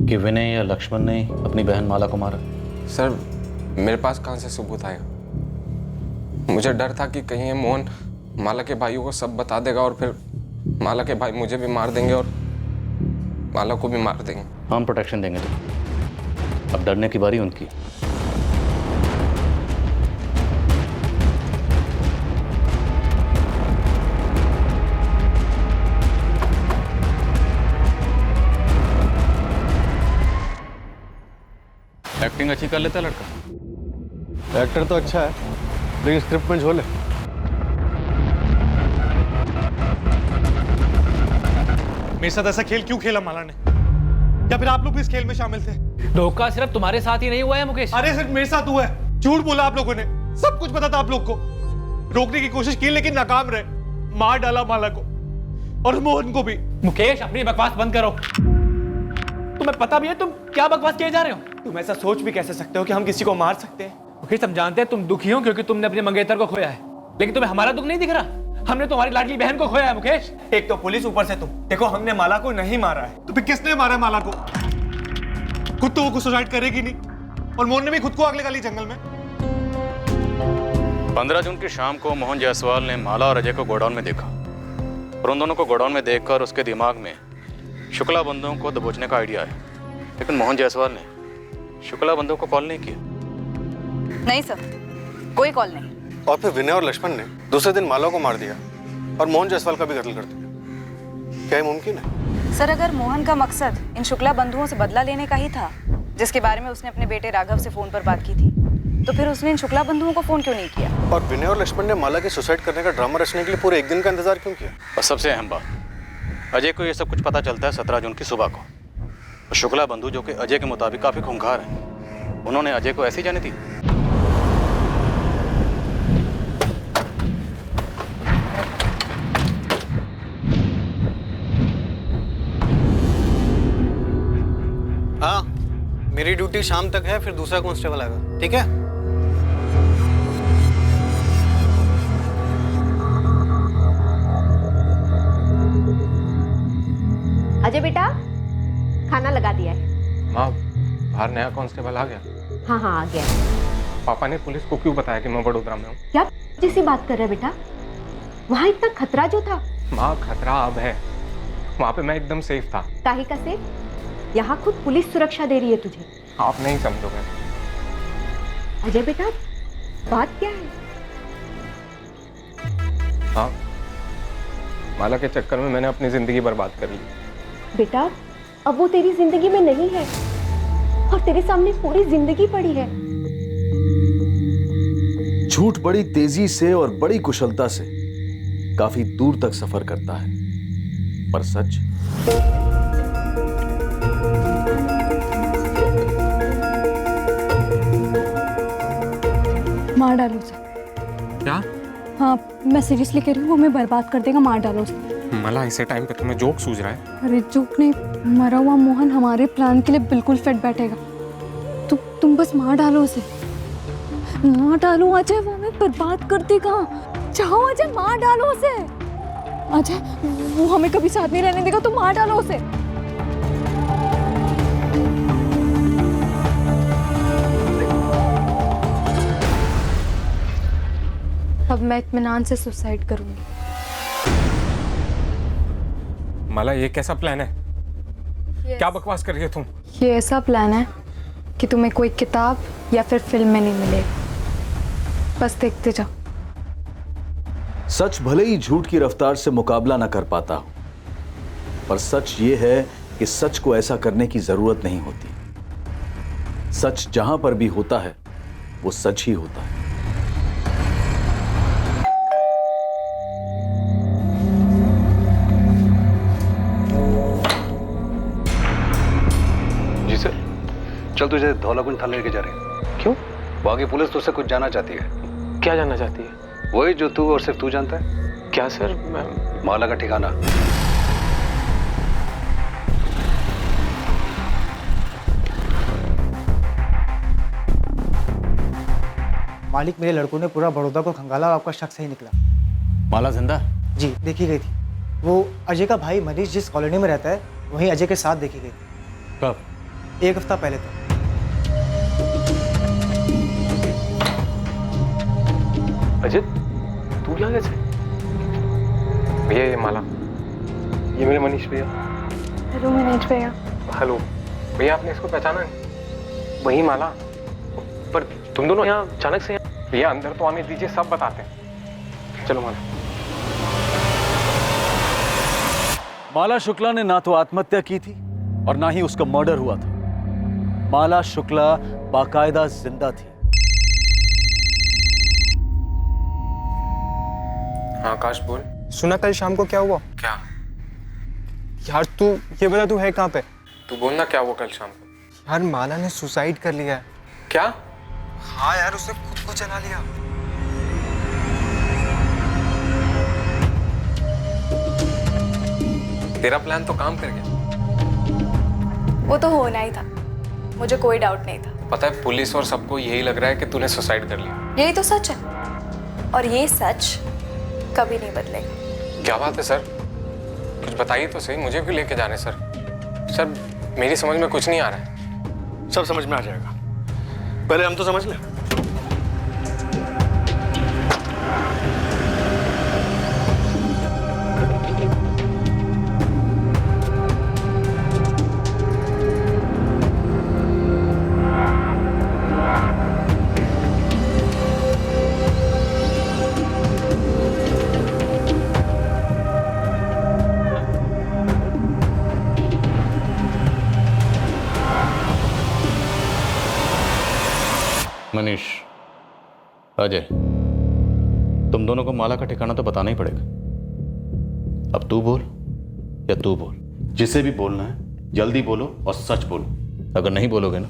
कि विनय या लक्ष्मण ने अपनी बहन माला को मारा? सर मेरे पास कहाँ से सबूत आएगा? मुझे डर था कि कहीं ये मोहन माला के भाइयों को सब बता देगा और फिर माला के भाई मुझे भी मार देंगे और माला को भी मार देंगे। हम प्रोटेक्शन देंगे तुम्हें, अब डरने की बारी उनकी। एक्टिंग अच्छी कर लेता लड़का। एक्टर तो अच्छा है, लेकिन स्क्रिप्ट में झोल है। मेरे साथ ऐसा खेल क्यों खेला माला ने? या फिर आप लोग भी इस खेल में शामिल थे? धोखा सिर्फ तुम्हारे साथ ही नहीं हुआ है मुकेश। अरे सिर्फ मेरे साथ हुआ है। झूठ बोला आप लोगों ने। सब कुछ पता था आप लोग को। रोकने की कोशिश की लेकिन नाकाम रहे। मार डाला माला को और मोहन को भी। मुकेश अपनी बकवास बंद करो। तुम्हें पता भी है तुम क्या बकवास किए जा रहे हो? तुम ऐसा सोच भी कैसे सकते हो कि हम किसी को मार सकते हैं? मुकेश हम जानते हैं तुम दुखी हो क्योंकि तुमने अपने मंगेतर को खोया है, लेकिन तुम्हें हमारा दुख नहीं दिख रहा? हमने तुम्हारी लाडली बहन को खोया है मुकेश। एक तो पुलिस, ऊपर से तुम। देखो हमने माला को नहीं मारा है। तो फिर किसने मारा है माला को? खुद तो वो सुसाइड करेगी नहीं और मोहन ने भी खुद को आग लगा ली जंगल में। 15 जून की शाम को मोहन जायसवाल ने माला और अजय को गोडाउन में देखा और उन दोनों को गोडाउन में देखकर उसके दिमाग में शुक्ला बंधुओं को दबोचने का आइडिया है, लेकिन मोहन जायसवाल ने शुक्ला बंधुओं को कॉल नहीं किया। नहीं सर, कोई कॉल नहीं। और फिर विनय और लक्ष्मण ने दूसरे दिन माला को मार दिया और मोहन जायसवाल का भी कत्ल कर दिया। क्या ये मुमकिन है? सर अगर मोहन का मकसद इन शुक्ला बंधुओं से बदला लेने का ही था, जिसके बारे में उसने अपने बेटे राघव से फोन पर बात की थी, तो फिर उसने इन शुक्ला बंधुओं को फोन क्यों नहीं किया? और विनय और लक्ष्मण ने माला के सुसाइड करने का ड्रामा रचने के लिए पूरे एक दिन का इंतजार क्यों किया? और सबसे अहम बात, अजय को ये सब कुछ पता चलता है 17 जून की सुबह को। और शुक्ला बंधु जो कि अजय के मुताबिक काफी खूंखार हैं, उन्होंने अजय को ऐसी जाने दी। हाँ, मेरी ड्यूटी शाम तक है, फिर दूसरा कांस्टेबल आएगा। ठीक है? अजय बेटा, खाना लगा दिया है। माँ, बाहर नया कांस्टेबल आ गया। हाँ हाँ आ गया। पापा ने पुलिस को क्यों बताया कि मैं वडोदरा में हूँ? क्या जैसी बात कर रहे बेटा? वहाँ इतना खतरा जो था। माँ खतरा अब है, वहाँ पे मैं एकदम सेफ था। काहे का सेफ? यहाँ खुद पुलिस सुरक्षा दे रही है तुझे। आप नहीं समझोगे। अजय बेटा, बात क्या है? हाँ, माला के चक्कर में मैंने अपनी जिंदगी बर्बाद कर ली। बेटा, अब वो तेरी जिंदगी में नहीं है और तेरे सामने पूरी जिंदगी पड़ी है। झूठ बड़ी तेजी से और बड़ी कुशलता से काफी दूर तक सफर करता है, पर सच मार डालो उसे। क्या? हाँ, मैं सीरियसली कह रही हूँ, वो हमें बर्बाद कर देगा। मार डालो उसे। माला ऐसे टाइम पे तुम्हें जोक सूझ रहा है? अरे जोक नहीं, मरा हुआ मोहन हमारे प्लान के लिए बिल्कुल फिट बैठेगा। तुम बस मार डालो उसे, मार डालो अजय, वो हमें बर्बाद कर देगा। चाहो अजय, मार डालो उसे। अजय, वो हमें कभी साथ नहीं रहने देगा, तो मार डालो उसे। अब मैं इत्मीनान से सुसाइड करूंगी। माला, ये कैसा प्लान है? क्या बकवास कर रही हो तुम? ये ऐसा प्लान है कि तुम्हें कोई किताब या फिर फिल्म में नहीं मिलेगा, बस देखते जाओ। सच भले ही झूठ की रफ्तार से मुकाबला न कर पाता हो, पर सच ये है कि सच को ऐसा करने की जरूरत नहीं होती। सच जहां पर भी होता है वो सच ही होता है। जी सर, चल तुझे धौलाकुंज थाने लेके जा रहे हैं। क्यों? वहां की पुलिस तुझसे कुछ जानना चाहती है। क्या जानना चाहती है? वही जो तू और सिर्फ तू जानता है। क्या सर? माला का ठिकाना। मालिक, मेरे लड़कों ने पूरा बड़ौदा को खंगाला और आपका शक सही निकला। माला जिंदा? जी, देखी गई थी। वो अजय का भाई मनीष जिस कॉलोनी में रहता है, वहीं अजय के साथ देखी गई थी। कब? 1 हफ्ता पहले तक। अजय, तू यहाँ कैसे? भैया, ये माला, ये मेरे मनीष भैया। हेलो मनीष भैया। हेलो भैया, आपने इसको पहचाना नहीं? वही माला। पर तुम दोनों यहाँ अचानक से? भैया अंदर तो आने दीजिए, सब बताते हैं। चलो माला। माला शुक्ला ने ना तो आत्महत्या की थी और ना ही उसका मर्डर हुआ था। माला शुक्ला बाकायदा जिंदा थी। हाँ आकाश, बोल। सुना कल शाम को क्या हुआ? क्या? यार तू ये बता, तू है कहाँ पे? तू बोलना क्या हुआ कल शाम को। यार माला ने सुसाइड कर लिया है। क्या? हाँ यार, उसने खुद को जला लिया। तेरा प्लान तो काम कर गया। वो तो होना ही था, मुझे कोई डाउट नहीं था। पता है, पुलिस और सबको यही लग रहा है कि तूने सुसाइड कर लिया। यही तो सच है, और ये सच कभी नहीं बदलेगा। क्या बात है सर? कुछ बताइए तो सही, मुझे भी लेके जाने सर। सर मेरी समझ में कुछ नहीं आ रहा है। सब समझ में आ जाएगा, पहले हम तो समझ लें। मनीष, अजय, तुम दोनों को माला का ठिकाना तो बताना ही पड़ेगा। अब तू बोल या तू बोल, जिसे भी बोलना है जल्दी बोलो और सच बोलो। अगर नहीं बोलोगे ना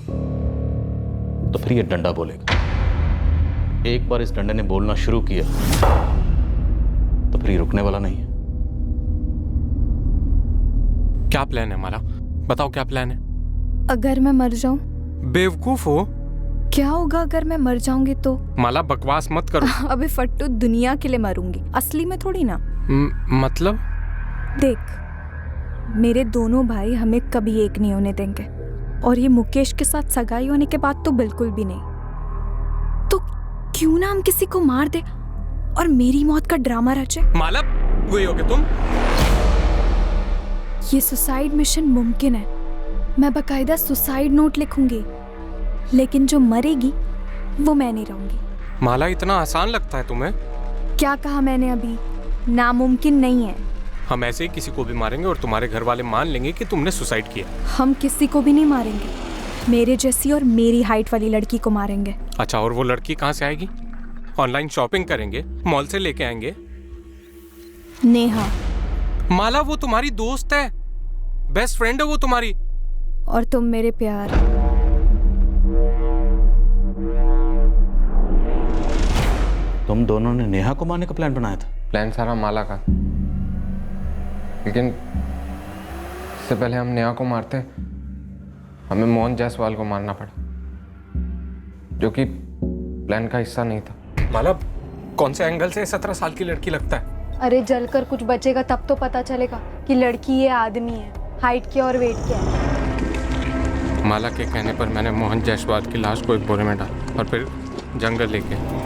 तो फिर ये डंडा बोलेगा। एक बार इस डंडे ने बोलना शुरू किया तो फिर ये रुकने वाला नहीं है। क्या प्लान है माला? बताओ क्या प्लान है? अगर मैं मर जाऊं? बेवकूफ हो? क्या होगा अगर मैं मर जाऊंगी तो? माला बकवास मत करो। अबे फट्टू, दुनिया के लिए मरूंगी, असली में थोड़ी ना। मतलब? देख, मेरे दोनों भाई हमें कभी एक नहीं होने देंगे, और ये मुकेश के साथ सगाई होने के बाद तो बिल्कुल भी नहीं। तो क्यों ना हम किसी को मार दे और मेरी मौत का ड्रामा रचे। माला, वही होगे तुम? ये सुसाइड मिशन मुमकिन है, मैं बकायदा सुसाइड नोट लिखूंगी, लेकिन जो मरेगी वो मैं नहीं रहूंगी। माला, इतना आसान लगता है तुम्हें? क्या कहा मैंने अभी? नामुमकिन नहीं है। हम ऐसे ही किसी को भी मारेंगे और तुम्हारे घर वाले मान लेंगे कि तुमने सुसाइड किया। हम किसी को भी नहीं मारेंगे, मेरे जैसी और मेरी हाइट वाली लड़की को मारेंगे। अच्छा, और वो लड़की कहाँ से आएगी? ऑनलाइन शॉपिंग करेंगे, मॉल से लेके आएंगे। नेहा। माला, वो तुम्हारी दोस्त है, बेस्ट फ्रेंड है वो तुम्हारी। और तुम मेरे प्यार। तुम दोनों ने नेहा को मारने का प्लान बनाया था? प्लान सारा माला का। लेकिन इससे पहले हम नेहा को मारते हमें मोहन जायसवाल को मारना पड़ा, जो कि प्लान का हिस्सा नहीं था। माला, कौन से एंगल से 17 साल की लड़की लगता है? अरे जलकर कुछ बचेगा तब तो पता चलेगा कि लड़की ये आदमी है, हाइट क्या और वेट क्या है। माला के कहने पर मैंने मोहन जायसवाल की लाश को एक बोरे में डाला और फिर जंगल लेके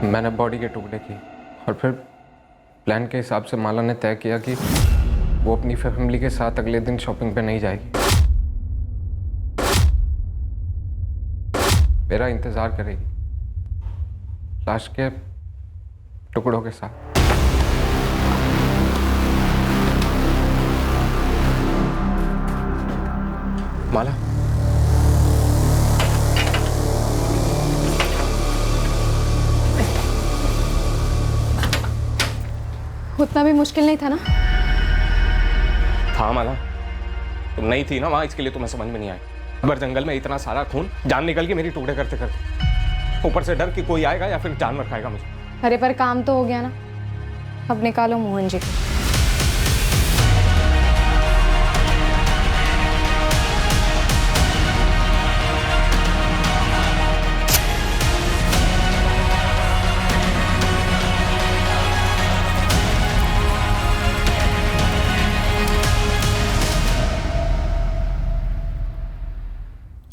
मैंने बॉडी के टुकड़े किए और फिर प्लान के हिसाब से माला ने तय किया कि वो अपनी फैमिली के साथ अगले दिन शॉपिंग पे नहीं जाएगी, मेरा इंतजार करेगी लाश के टुकड़ों के साथ। माला, उतना भी मुश्किल नहीं था ना? था माला, तुम नहीं थी ना वहां, इसके लिए तुम्हें समझ में नहीं आया। अगर जंगल में इतना सारा खून, जान निकल गई मेरी टुकड़े करते करते, ऊपर से डर कि कोई आएगा या फिर जानवर खाएगा मुझे। अरे पर काम तो हो गया ना, अब निकालो मोहन जी।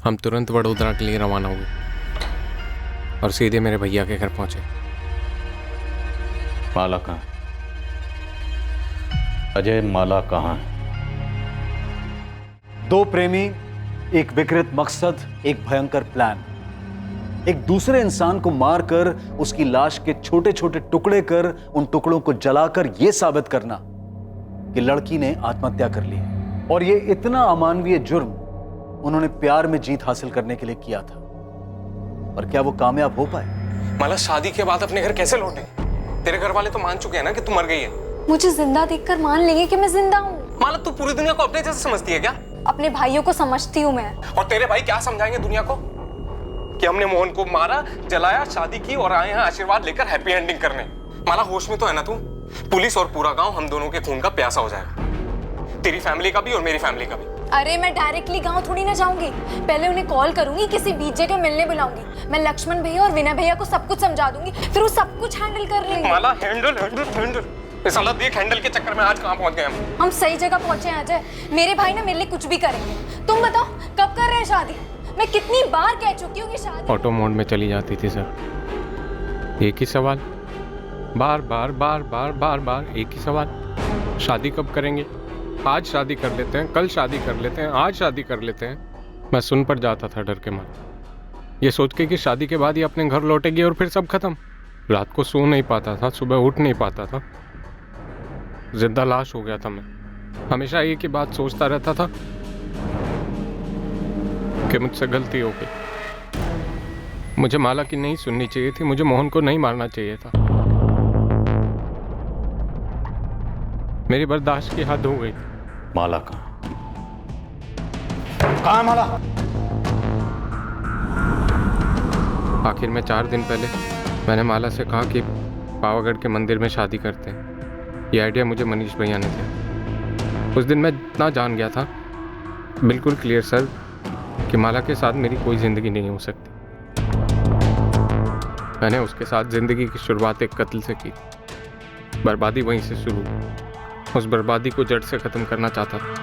हम तुरंत वडोदरा के लिए रवाना हुए और सीधे मेरे भैया के घर पहुंचे। माला कहाँ? अजय, माला कहाँ है? दो प्रेमी, एक विकृत मकसद, एक भयंकर प्लान। एक दूसरे इंसान को मारकर उसकी लाश के छोटे छोटे टुकड़े कर उन टुकड़ों को जलाकर यह साबित करना कि लड़की ने आत्महत्या कर ली। और यह इतना अमानवीय जुर्म उन्होंने प्यार में जीत हासिल करने के लिए किया था। और क्या वो कामयाब हो पाए? माला, शादी के बाद अपने घर कैसे लौटे? तेरे घर वाले तो मान चुके हैं ना कि तू मर गई है। मुझे जिंदा देखकर मान लेंगे कि मैं जिंदा हूँ। माला, तू पूरी दुनिया को अपने जैसे समझती है क्या? अपने भाइयों को समझती हूँ मैं। और तेरे भाई क्या समझाएंगे दुनिया को कि हमने मोहन को मारा, जलाया, शादी की और आए हैं आशीर्वाद लेकर हैप्पी एंडिंग करने। माला, होश में तो है ना तू? पुलिस और पूरा गांव हम दोनों के खून का प्यासा हो जाएगा, तेरी फैमिली का भी और मेरी फैमिली का भी। अरे मैं डायरेक्टली गांव थोड़ी ना जाऊंगी, पहले उन्हें कॉल करूंगी, किसी बीच जगह मिलने बुलाऊंगी। मैं लक्ष्मण भैया और विनय भैया को सब कुछ समझा दूंगी, फिर वो सब कुछ हैंडल कर लेंगे। माला, हैंडल हैंडल हैंडल, इस साला देख हैंडल के चक्कर में आज कहां पहुंच गए हम। सही जगह पहुंचे हैं अजय। मेरे भाई ना मेरे लिए कुछ भी करेंगे। तुम बताओ कब कर रहे हैं शादी? मैं कितनी बार कह चुकी हूँ कि शादी। ऑटो मोड में चली जाती थी सर, एक ही सवाल, बार बार बार बार बार बार एक ही सवाल, शादी कब करेंगे? आज शादी कर लेते हैं, कल शादी कर लेते हैं, आज शादी कर लेते हैं। मैं सुन पर जाता था डर के मारे, ये सोच के कि शादी के बाद ही अपने घर लौटेगी और फिर सब खत्म। रात को सो नहीं पाता था, सुबह उठ नहीं पाता था, जिंदा लाश हो गया था मैं। हमेशा एक ही बात सोचता रहता था कि मुझसे गलती हो गई, मुझे माला की नहीं सुननी चाहिए थी, मुझे मोहन को नहीं मारना चाहिए था। मेरी बर्दाश्त की हद हो गई। माला कहाँ? कहाँ है माला? आखिर में 4 दिन पहले मैंने माला से कहा कि पावागढ़ के मंदिर में शादी करते हैं। ये आइडिया मुझे मनीष भैया ने दिया। उस दिन मैं इतना जान गया था, बिल्कुल क्लियर सर, कि माला के साथ मेरी कोई ज़िंदगी नहीं हो सकती। मैंने उसके साथ ज़िंदगी की शुरुआत एक कत्ल से की, बर्बादी वहीं से शुरू। उस बर्बादी को जड़ से ख़त्म करना चाहता था।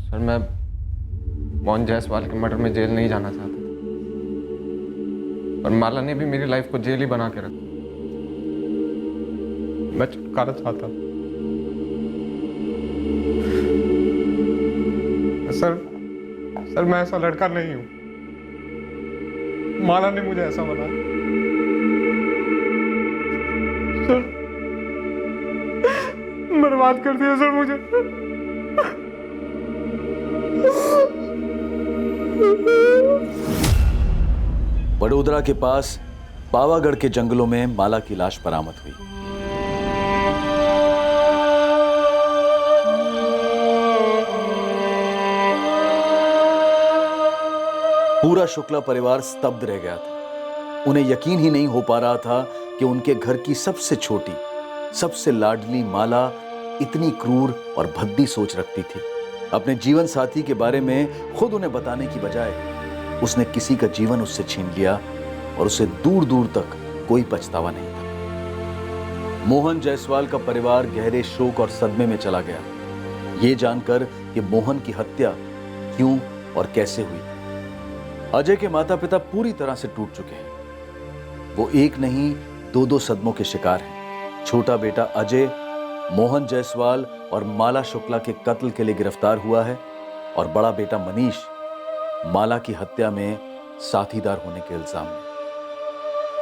सर, मैं मोहन जायसवाल के मर्डर में जेल नहीं जाना चाहता, और माला ने भी मेरी लाइफ को जेल ही बना के रखा। मैं छुटकारा चाहता। सर मैं ऐसा लड़का नहीं हूं, माला ने मुझे ऐसा बनाया। सर बर्बाद कर दिया सर मुझे। वडोदरा के पास पावागढ़ के जंगलों में माला की लाश बरामद हुई। पूरा शुक्ला परिवार स्तब्ध रह गया था। उन्हें यकीन ही नहीं हो पा रहा था कि उनके घर की सबसे छोटी, सबसे लाडली माला इतनी क्रूर और भद्दी सोच रखती थी। अपने जीवन साथी के बारे में खुद उन्हें बताने की बजाय उसने किसी का जीवन उससे छीन लिया और उसे दूर दूर तक कोई पछतावा नहीं था। मोहन जायसवाल का परिवार गहरे शोक और सदमे में चला गया, ये जानकर कि मोहन की हत्या क्यों और कैसे हुई। अजय के माता पिता पूरी तरह से टूट चुके हैं। वो एक नहीं दो सदमों के शिकार हैं। छोटा बेटा अजय मोहन जायसवाल और माला शुक्ला के कत्ल के लिए गिरफ्तार हुआ है और बड़ा बेटा मनीष माला की हत्या में साथीदार होने के इल्जाम में।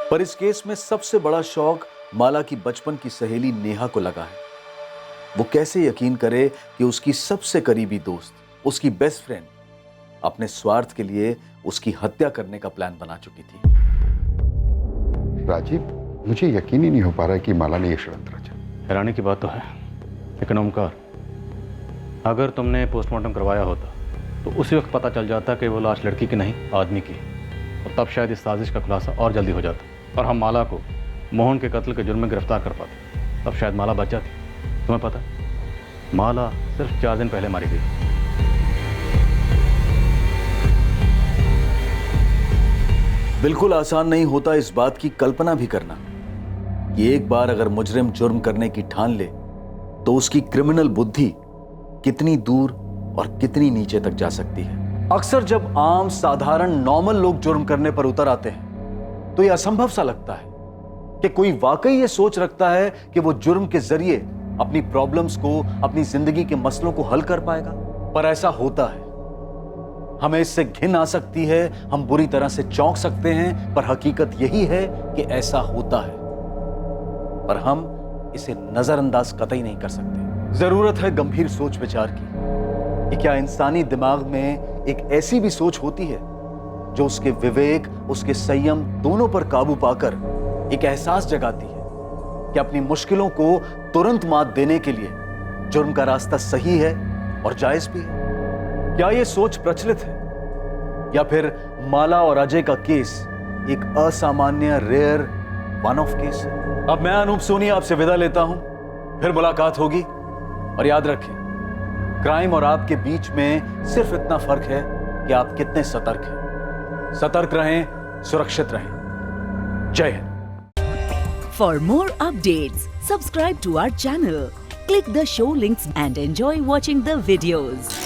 पर इस केस में सबसे बड़ा शौक माला की बचपन की सहेली नेहा को लगा है। वो कैसे यकीन करे कि उसकी सबसे करीबी दोस्त, उसकी बेस्ट फ्रेंड अपने स्वार्थ के लिए उसकी हत्या करने का प्लान बना चुकी थी। राजीव, मुझे यकीन ही नहीं हो पा रहा है कि माला ने यह षड्यंत्र रचा। हैरानी की बात तो है, लेकिन ओमकार, अगर तुमने पोस्टमार्टम करवाया होता तो उसी वक्त पता चल जाता कि वो लाश लड़की की नहीं आदमी की, और तब शायद इस साजिश का खुलासा और जल्दी हो जाता और हम माला को मोहन के कत्ल के जुर्म में गिरफ्तार कर पाते। तब शायद माला बच जाती। तुम्हें पता, माला सिर्फ 4 दिन पहले मारी गई। बिल्कुल आसान नहीं होता इस बात की कल्पना भी करना कि एक बार अगर मुजरिम जुर्म करने की ठान ले तो उसकी क्रिमिनल बुद्धि कितनी दूर और कितनी नीचे तक जा सकती है। अक्सर जब आम साधारण नॉर्मल लोग जुर्म करने पर उतर आते हैं तो यह असंभव सा लगता है कि कोई वाकई ये सोच रखता है कि वो जुर्म के जरिए अपनी प्रॉब्लम्स को, अपनी जिंदगी के मसलों को हल कर पाएगा। पर ऐसा होता है। हमें इससे घिन आ सकती है, हम बुरी तरह से चौंक सकते हैं, पर हकीकत यही है कि ऐसा होता है, पर हम इसे नजरअंदाज कतई नहीं कर सकते। जरूरत है गंभीर सोच विचार की कि क्या इंसानी दिमाग में एक ऐसी भी सोच होती है जो उसके विवेक, उसके संयम दोनों पर काबू पाकर एक एहसास जगाती है कि अपनी मुश्किलों को तुरंत मात देने के लिए जुर्म का रास्ता सही है और जायज भी है। क्या यह सोच प्रचलित है या फिर माला और अजय का केस एक असामान्य, रेयर, वन ऑफ केस है? अब मैं अनूप सोनी आपसे विदा लेता हूं, फिर मुलाकात होगी। और याद रखें, क्राइम और आपके बीच में सिर्फ इतना फर्क है कि आप कितने सतर्क हैं। सतर्क रहें, सुरक्षित रहें। जय Hind. For more updates, subscribe to our channel, click the show links and enjoy watching the videos.